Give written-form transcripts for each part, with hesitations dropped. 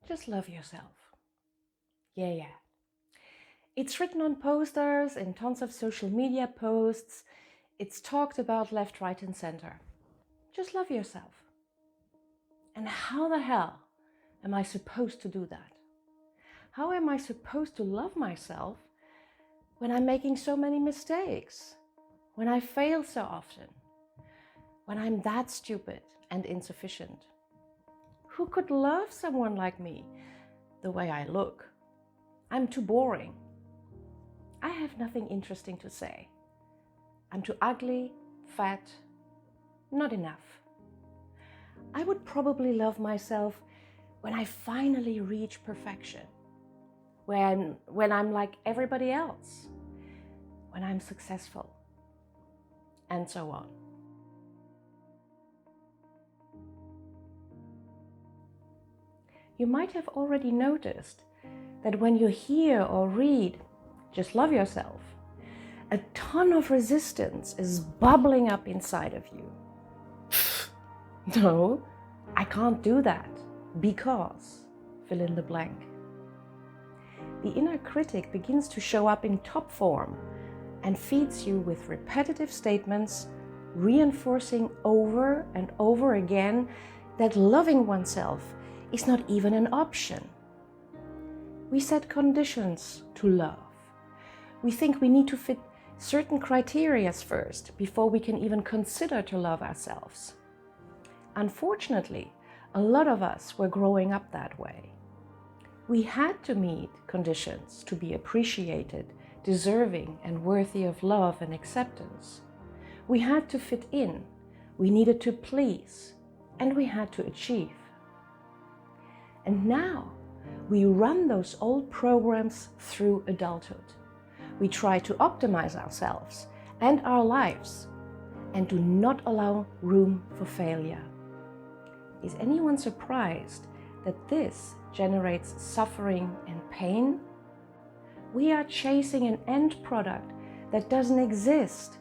Just love yourself. Yeah. It's written on posters, in tons of social media posts. It's talked about left, right, and center. Just love yourself. And how the hell am I supposed to do that? How am I supposed to love myself when I'm making so many mistakes? When I fail so often? When I'm that stupid and insufficient? Who could love someone like me the way I look? I'm too boring. I have nothing interesting to say. I'm too ugly, fat, not enough. I would probably love myself when I finally reach perfection. When I'm like everybody else. When I'm successful. And so on. You might have already noticed that when you hear or read, just love yourself, a ton of resistance is bubbling up inside of you. No, I can't do that because fill in the blank. The inner critic begins to show up in top form and feeds you with repetitive statements, reinforcing over and over again that loving oneself is not even an option. We set conditions to love. We think we need to fit certain criteria first before we can even consider to love ourselves. Unfortunately, a lot of us were growing up that way. We had to meet conditions to be appreciated, deserving, and worthy of love and acceptance. We had to fit in, we needed to please, and we had to achieve. And now we run those old programs through adulthood. We try to optimize ourselves and our lives and do not allow room for failure. Is anyone surprised that this generates suffering and pain? We are chasing an end product that doesn't exist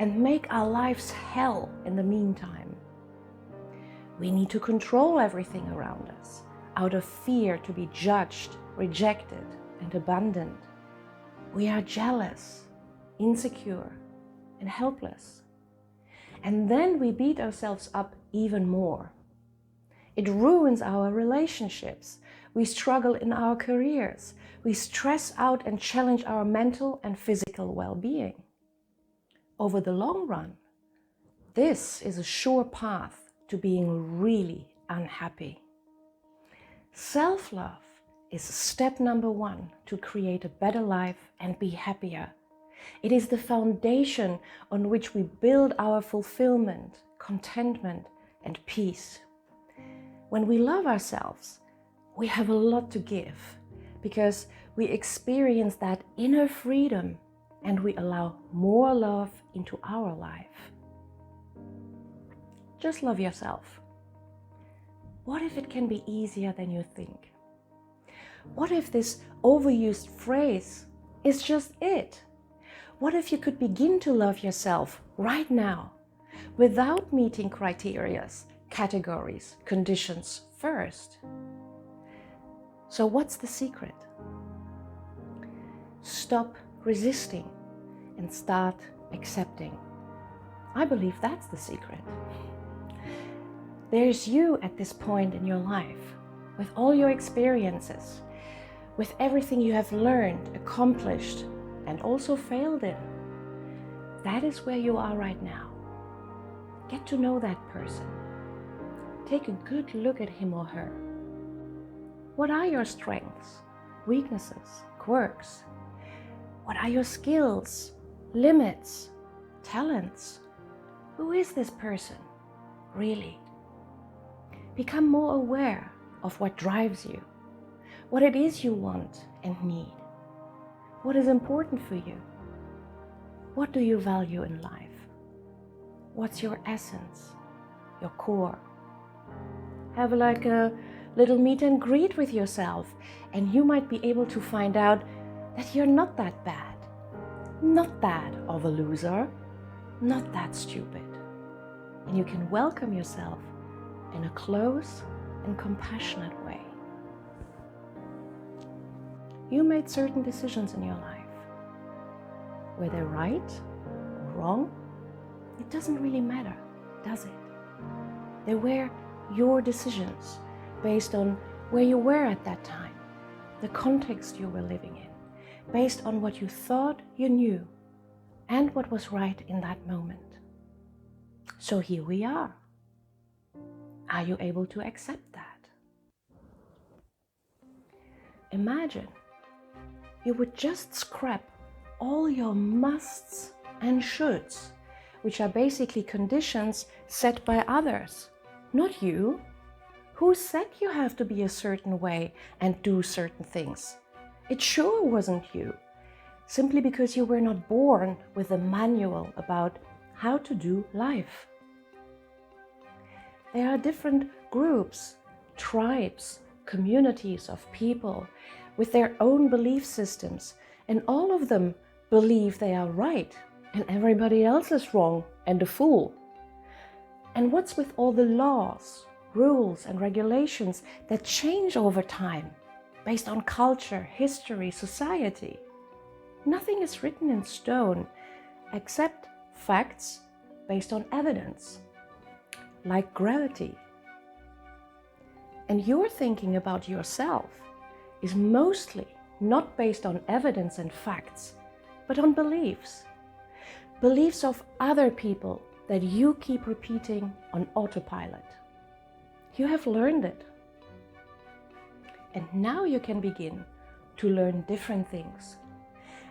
and make our lives hell in the meantime. We need to control everything around us out of fear to be judged, rejected, and abandoned. We are jealous, insecure, and helpless. And then we beat ourselves up even more. It ruins our relationships. We struggle in our careers. We stress out and challenge our mental and physical well-being. Over the long run, this is a sure path to being really unhappy. Self-love is step number 1 to create a better life and be happier. It is the foundation on which we build our fulfillment, contentment, and peace. When we love ourselves, we have a lot to give because we experience that inner freedom and we allow more love into our life. Just love yourself. What if it can be easier than you think? What if this overused phrase is just it? What if you could begin to love yourself right now without meeting criteria, categories, conditions first? So what's the secret? Stop resisting and start accepting. I believe that's the secret. There's you at this point in your life, with all your experiences, with everything you have learned, accomplished, and also failed in. That is where you are right now. Get to know that person. Take a good look at him or her. What are your strengths, weaknesses, quirks? What are your skills, limits, talents? Who is this person, really? Become more aware of what drives you, what it is you want and need. What is important for you? What do you value in life? What's your essence, your core? Have like a little meet and greet with yourself, and you might be able to find out that you're not that bad, not that of a loser, not that stupid. And you can welcome yourself in a close and compassionate way. you made certain decisions in your life. Were they right or wrong? It doesn't really matter, does it? They were your decisions based on where you were at that time, the context you were living in, based on what you thought you knew and what was right in that moment. So here we are. Are you able to accept that? Imagine you would just scrap all your musts and shoulds, which are basically conditions set by others, not you. Who said you have to be a certain way and do certain things? It sure wasn't you, simply because you were not born with a manual about how to do life. There are different groups, tribes, communities of people with their own belief systems, and all of them believe they are right and everybody else is wrong and a fool. And what's with all the laws, rules and regulations that change over time based on culture, history, society? Nothing is written in stone except facts based on evidence, like gravity. And your thinking about yourself is mostly not based on evidence and facts, but on beliefs. Beliefs of other people that you keep repeating on autopilot. You have learned it. And now you can begin to learn different things.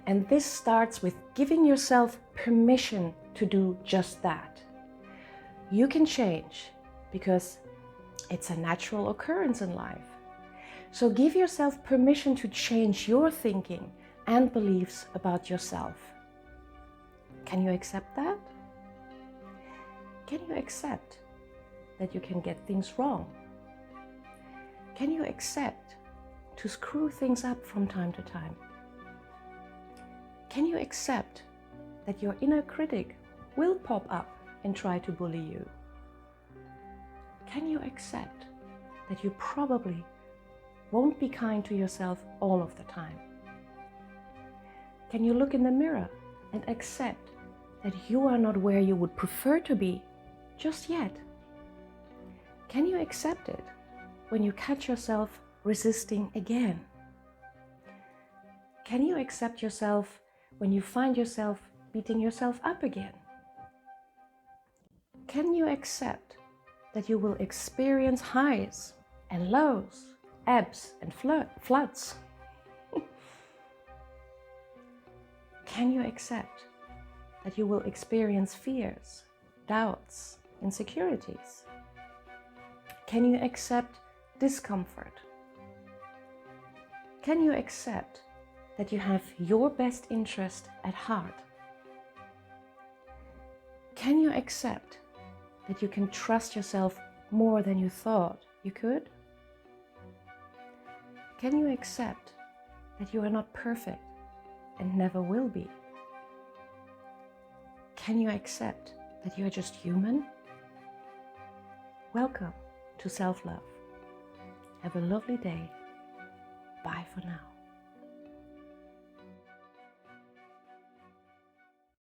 And this starts with giving yourself permission to do just that. You can change because it's a natural occurrence in life. So give yourself permission to change your thinking and beliefs about yourself. Can you accept that? Can you accept that you can get things wrong? Can you accept to screw things up from time to time? Can you accept that your inner critic will pop up and try to bully you? Can you accept that you probably won't be kind to yourself all of the time? Can you look in the mirror and accept that you are not where you would prefer to be just yet? Can you accept it when you catch yourself resisting again? Can you accept yourself when you find yourself beating yourself up again? Can you accept that you will experience highs and lows, ebbs and floods? Can you accept that you will experience fears, doubts, insecurities? Can you accept discomfort? Can you accept that you have your best interest at heart? Can you accept that you can trust yourself more than you thought you could? Can you accept that you are not perfect and never will be? Can you accept that you are just human? Welcome to self-love. Have a lovely day. Bye for now.